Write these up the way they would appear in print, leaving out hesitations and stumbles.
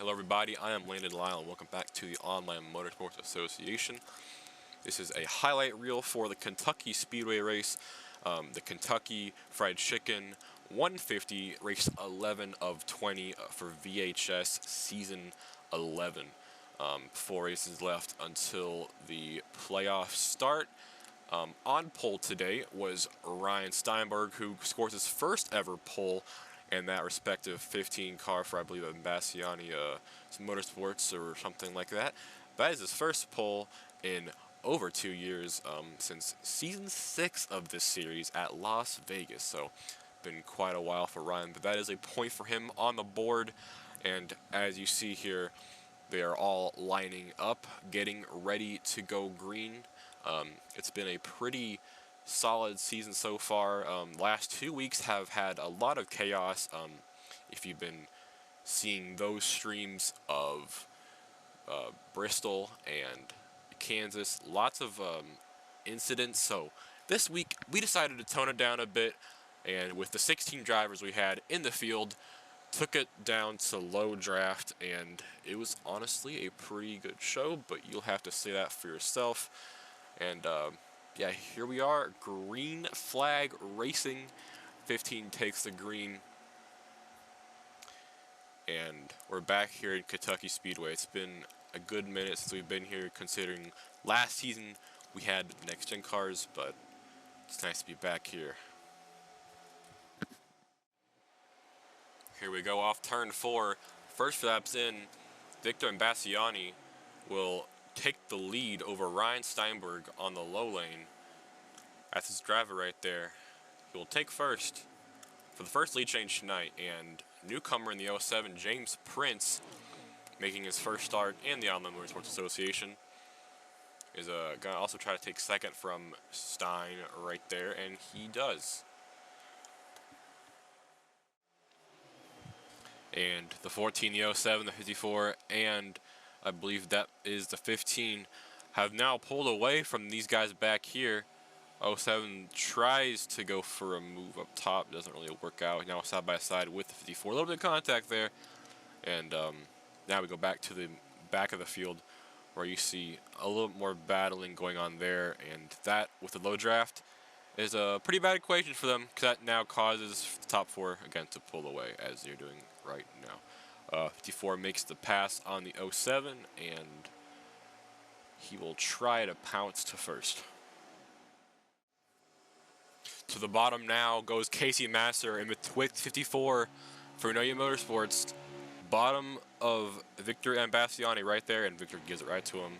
Hello everybody, I am Landon Lyle and welcome back to the Online Motorsports Association. This is a highlight reel for the Kentucky Speedway race, the Kentucky Fried Chicken 150, race 11 of 20 for VHS season 11. 4 races left until the playoffs start. On pole today was Ryan Steinberg, who scores his first ever pole in that respective 15 car for, I believe, Imbasciani Motorsports or something like that. That is his first pole in over 2 years, since season 6 of this series at Las Vegas. So, been quite a while for Ryan, but that is a point for him on the board. And as you see here, they are all lining up, getting ready to go green. It's been a pretty solid season so far. Last 2 weeks have had a lot of chaos. If you've been seeing those streams of Bristol and Kansas, lots of incidents. So this week we decided to tone it down a bit, and with the 16 drivers we had in the field, took it down to low draft, and it was honestly a pretty good show, but you'll have to say that for yourself. And yeah, here we are, green flag racing. 15 takes the green, and we're back here in Kentucky Speedway. It's been a good minute since we've been here, considering last season we had next-gen cars, but it's nice to be back here. Here we go off turn 4. First laps in, Victor Imbasciani will take the lead over Ryan Steinberg on the low lane. That's his driver right there. He will take first for the first lead change tonight, and newcomer in the 07, James Prince, making his first start in the Online Motorsports Association, is going to also try to take second from Stein right there, and he does. And the 14, the 07, the 54, and I believe that is the 15, have now pulled away from these guys back here. 07 tries to go for a move up top, doesn't really work out. Now side by side with the 54, a little bit of contact there. And now we go back to the back of the field, where you see a little more battling going on there, and that with the low draft is a pretty bad equation for them, because that now causes the top 4 again to pull away, as they're doing right now. 54 makes the pass on the 07, and he will try to pounce to first. To the bottom now goes Casey Master in with 54 for Noya Motorsports. Bottom of Victor Imbasciani right there, and Victor gives it right to him.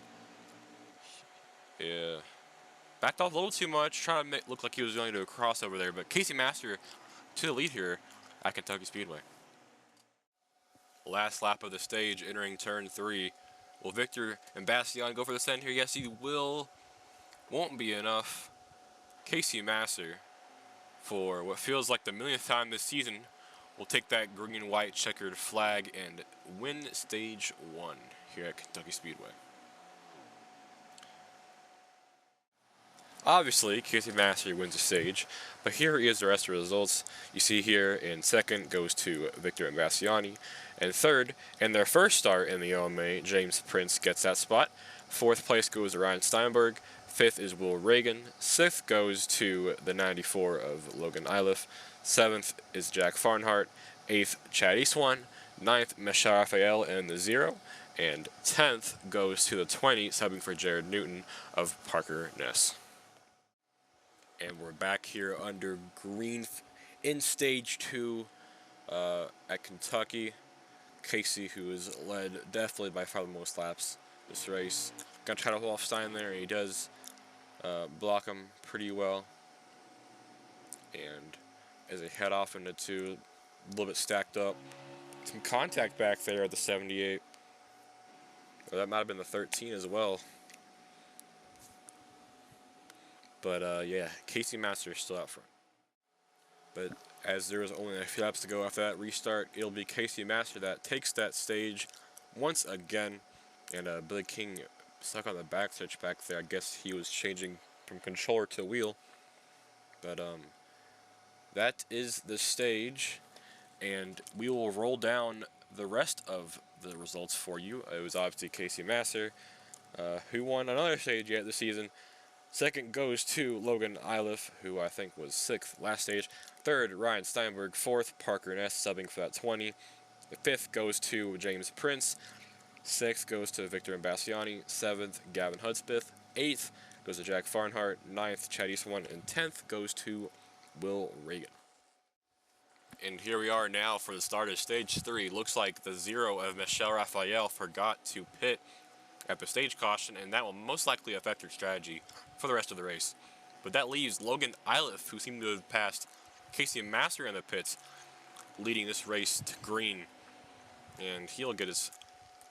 Yeah. Backed off a little too much, trying to make look like he was going to do a crossover there, but Casey Master to the lead here at Kentucky Speedway. Last lap of the stage, entering turn 3. Will Victor Imbasciani go for the send here? Yes, he will. Won't be enough. Casey Master, for what feels like the millionth time this season, will take that green and white checkered flag and win stage 1 here at Kentucky Speedway. Obviously, Casey Master wins the stage, but here is the rest of the results. You see here in second goes to Victor Imbasciani, and third, in their first start in the OMA, James Prince gets that spot. Fourth place goes to Ryan Steinberg. Fifth is Will Reagan. Sixth goes to the 94 of Logan Iliff. Seventh is Jack Farnhart. Eighth, Chad Eastwan. Ninth, Michelle Raphael in the 0. And 10th goes to the 20, subbing for Jared Newton of Parker Ness. And we're back here under green in stage 2 at Kentucky. Casey, who has led definitely by far the most laps this race, gonna try to hold off Stein there, and he does block him pretty well. And as they head off into 2, a little bit stacked up, some contact back there at the 78. Or that might have been the 13 as well. But yeah, Casey Master is still out front. But as there is only a few laps to go after that restart, it'll be Casey Master that takes that stage once again. And Billy King stuck on the back stretch back there. I guess he was changing from controller to wheel. But that is the stage, and we will roll down the rest of the results for you, it was obviously Casey Master, who won another stage yet this season. Second goes to Logan Iliff, who I think was 6th last stage. Third, Ryan Steinberg. Fourth, Parker Ness, subbing for that 20. The fifth goes to James Prince. Sixth goes to Victor Imbasciani. Seventh, Gavin Hudspeth. Eighth goes to Jack Farnhart. Ninth, Chad Eastman. And 10th goes to Will Reagan. And here we are now for the start of stage 3. Looks like the 0 of Michelle Raphael forgot to pit at the stage caution, and that will most likely affect her strategy for the rest of the race. But that leaves Logan Iliff, who seemed to have passed Casey Master in the pits, leading this race to green. And he'll get his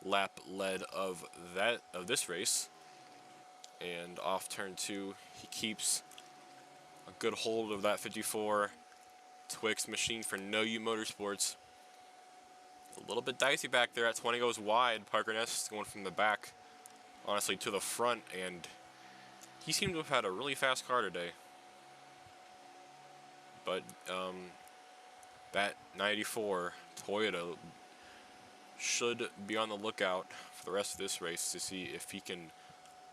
lap lead of this race. And off turn 2, he keeps a good hold of that 54 Twix machine for No U Motorsports. A little bit dicey back there. At 20 goes wide. Parker Ness going from the back, honestly, to the front, and he seemed to have had a really fast car today. But that 94 Toyota should be on the lookout for the rest of this race to see if he can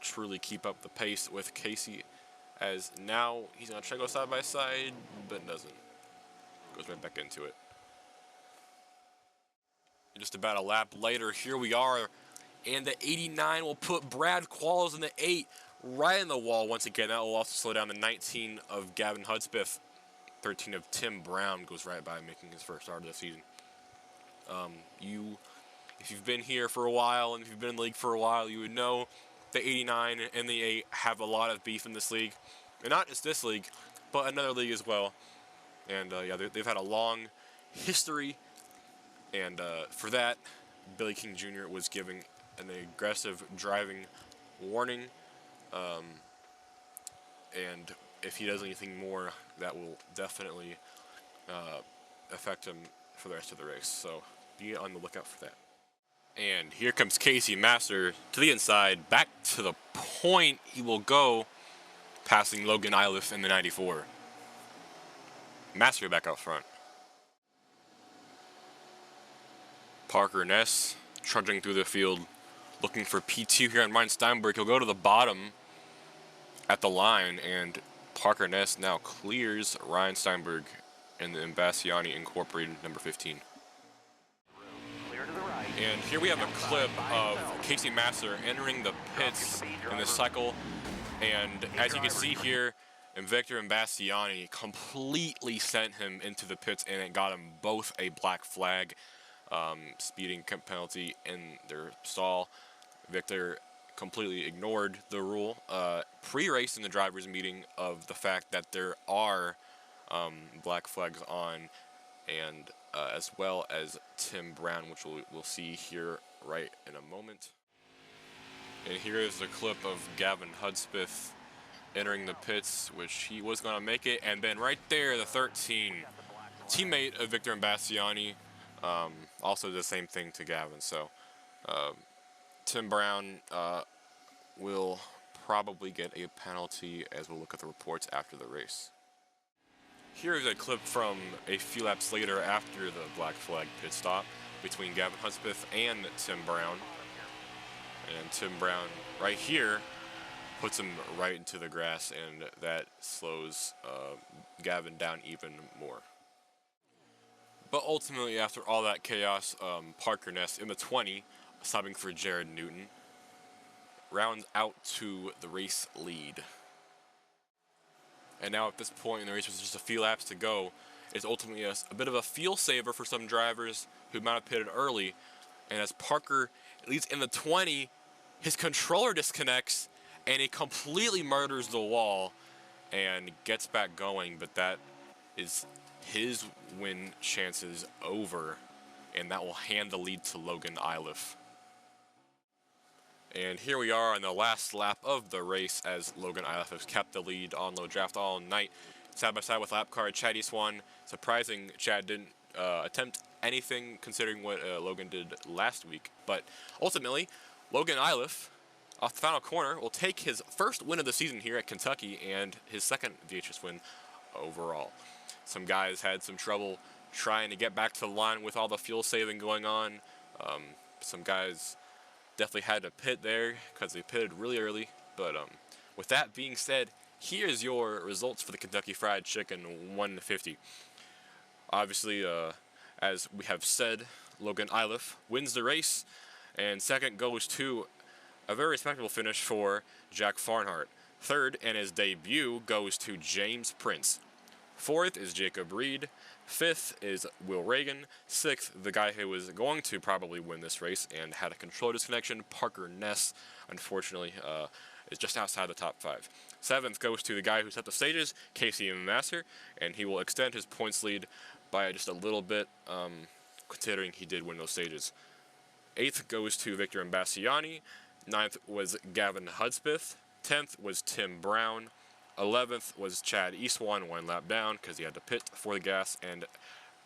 truly keep up the pace with Casey, as now he's going to try to go side by side, but doesn't. Goes right back into it. Just about a lap later, here we are, and the 89 will put Brad Qualls in the 8 right in the wall once again. That will also slow down the 19 of Gavin Hudspeth. 13 of Tim Brown goes right by, making his first start of the season. If you've been here for a while and if you've been in the league for a while, you would know the 89 and the 8 have a lot of beef in this league. And not just this league, but another league as well. And yeah, they've had a long history. And for that, Billy King Jr. was giving an aggressive driving warning. And if he does anything more, that will definitely affect him for the rest of the race. So be on the lookout for that. And here comes Casey Master to the inside. Back to the point he will go, passing Logan Iliff in the 94. Master back out front. Parker Ness trudging through the field, looking for P2 here on Ryan Steinberg. He'll go to the bottom at the line, and Parker Ness now clears Ryan Steinberg in the Imbasciani Incorporated number 15. And here we have a clip of Casey Master entering the pits in this cycle, and as you can see here, Victor Imbasciani completely sent him into the pits, and it got him both a black flag, speeding penalty in their stall. Victor completely ignored the rule pre-race in the drivers' meeting of the fact that there are black flags on, and as well as Tim Brown, which we'll see here right in a moment. And here is the clip of Gavin Hudspeth entering the pits, which he was going to make it, and then right there, the 13, teammate of Victor Imbasciani, also did the same thing to Gavin. So Tim Brown will probably get a penalty, as we'll look at the reports after the race. Here is a clip from a few laps later after the black flag pit stop between Gavin Hudspeth and Tim Brown. And Tim Brown right here puts him right into the grass, and that slows Gavin down even more. But ultimately, after all that chaos, Parker Ness in the 20, subbing for Jared Newton, rounds out to the race lead. And now at this point in the race, with just a few laps to go, it's ultimately a bit of a feel saver for some drivers who might have pitted early. And as Parker leads in the 20, his controller disconnects and he completely murders the wall and gets back going, but that is his win chances over, and that will hand the lead to Logan Iliff. And here we are on the last lap of the race, as Logan Iliff has kept the lead on low draft all night, side by side with lap car Chad Eastman. Surprising Chad didn't attempt anything considering what Logan did last week, but ultimately Logan Iliff, off the final corner, will take his first win of the season here at Kentucky and his second VHS win overall. Some guys had some trouble trying to get back to the line with all the fuel saving going on. Some guys definitely had to pit there because they pitted really early. But with that being said, here's your results for the Kentucky Fried Chicken 150. Obviously, as we have said, Logan Iliff wins the race, and second goes to a very respectable finish for Jack Farnhart. Third, and his debut, goes to James Prince. Fourth is Jacob Reed. Fifth is Will Reagan. Sixth, the guy who was going to probably win this race and had a control disconnection, Parker Ness, unfortunately, is just outside the top 5. Seventh goes to the guy who set the stages, Casey Master, and he will extend his points lead by just a little bit, considering he did win those stages. Eighth goes to Victor Imbasciani. Ninth was Gavin Hudspeth. 10th was Tim Brown. 11th was Chad Eastwan, 1 lap down because he had to pit for the gas, and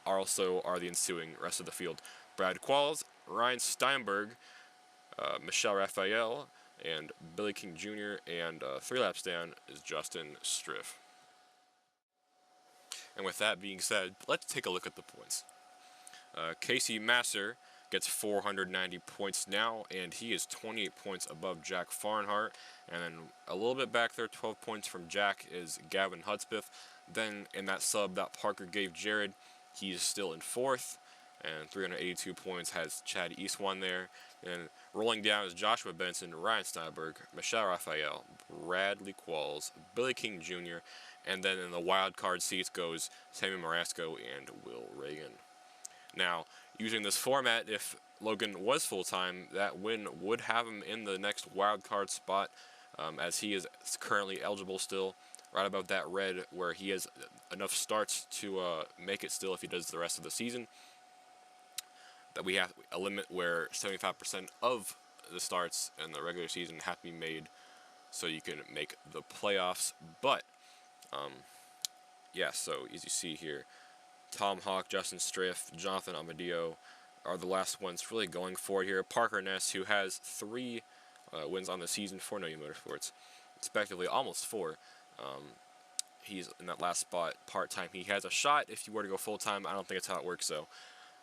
also are the ensuing rest of the field: Brad Qualls, Ryan Steinberg, Michelle Raphael, and Billy King Jr., and 3 laps down is Justin Striff. And with that being said, let's take a look at the points. Casey Masser gets 490 points now, and he is 28 points above Jack Farnhart. And then a little bit back there, 12 points from Jack, is Gavin Hudspeth. Then in that sub that Parker gave Jared, he's still in 4th, and 382 points has Chad Eastwan there. And rolling down is Joshua Benson, Ryan Steinberg, Michelle Raphael, Bradley Qualls, Billy King Jr., and then in the wild card seats goes Sammy Marasco and Will Reagan. Now, using this format, if Logan was full-time, that win would have him in the next wild card spot, as he is currently eligible still, right above that red, where he has enough starts to make it still if he does the rest of the season. That we have a limit where 75% of the starts in the regular season have to be made so you can make the playoffs. But, yeah, so as you see here, Tom Hawk, Justin Striff, Jonathan Amadeo are the last ones really going for it here. Parker Ness, who has 3 wins on the season for No Motorsports, respectively, almost 4. He's in that last spot part-time. He has a shot if you were to go full-time. I don't think that's how it works,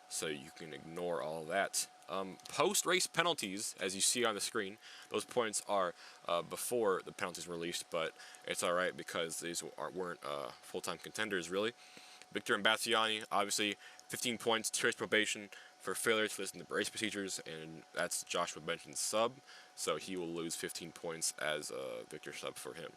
so you can ignore all that. Post-race penalties, as you see on the screen, those points are before the penalties were released, but it's all right because these weren't full-time contenders, really. Victor Imbasciani, obviously, 15 points, 2 race probation for failure to listen to race procedures, and that's Joshua Benson's sub, so he will lose 15 points as a Victor sub for him.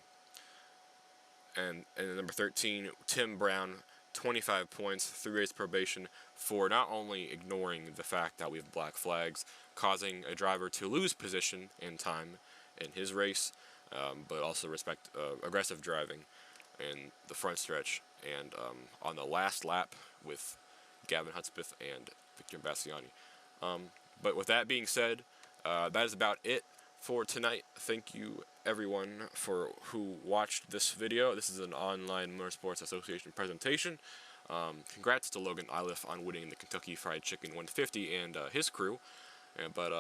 And number 13, Tim Brown, 25 points, 3 race probation for not only ignoring the fact that we have black flags, causing a driver to lose position in time in his race, but also aggressive driving in the front stretch and on the last lap with Gavin Hudspeth and Victor Imbasciani. But with that being said, that is about it for tonight. Thank you everyone for who watched this video. This is an online Motorsports Association presentation. Congrats to Logan Iliff on winning the Kentucky Fried Chicken 150 and his crew. But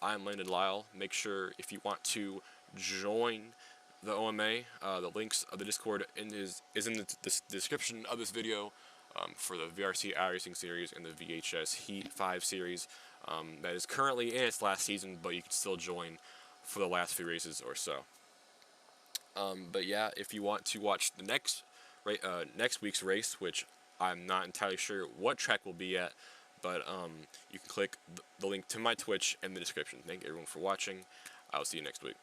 I'm Landon Lyle. Make sure if you want to join the OMA, the links of the Discord is in the description of this video for the VRC iRacing series and the VHS Heat 5 series that is currently in its last season, but you can still join for the last few races or so. But yeah, if you want to watch the next week's race, which I'm not entirely sure what track we'll be at, but you can click the link to my Twitch in the description. Thank everyone for watching. I'll see you next week.